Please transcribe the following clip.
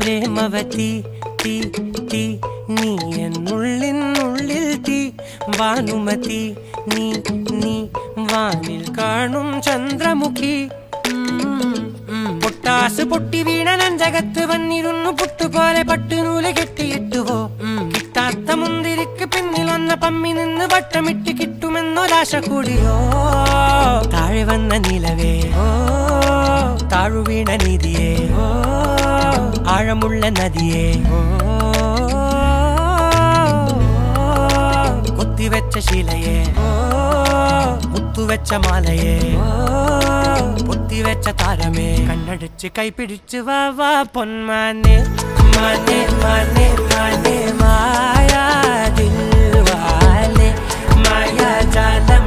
പ്രേമവതി തീ തീ നീ എന്നുള്ളിൽ തീ ഭാനുമതി നീ നീ വാനിൽ കാണും ചന്ദ്രമുഖി പൊട്ടാസ് പൊട്ടി വീണ നെഞ്ചകത്ത് വന്നിരുന്നു പുട്ടുപോലെ പട്ടുനൂല് കെട്ടിയിട്ടുവോ കിട്ടാത്ത മുന്തിരിക്ക് പിന്നിൽ വന്ന പമ്മി നിന്ന് വട്ടമിട്ട് കിട്ടുമെന്നൊരാശ കൂടിയോ താഴെ വന്ന നിലവേ താഴു വീണ നിധിയേ ആഴമുള്ള നദിയേ കൊത്തിവെച്ച ശിലയേ മുത്തുവെച്ച മാലയേ പൊത്തിവെച്ച താരമേ കണ്ണടിച്ച് കൈപിടിച്ച് വാ വാ പൊന്മാനെ മാനെ മാനെ മാനെ മായാ ദിൽവാലെ മായാ ജാലം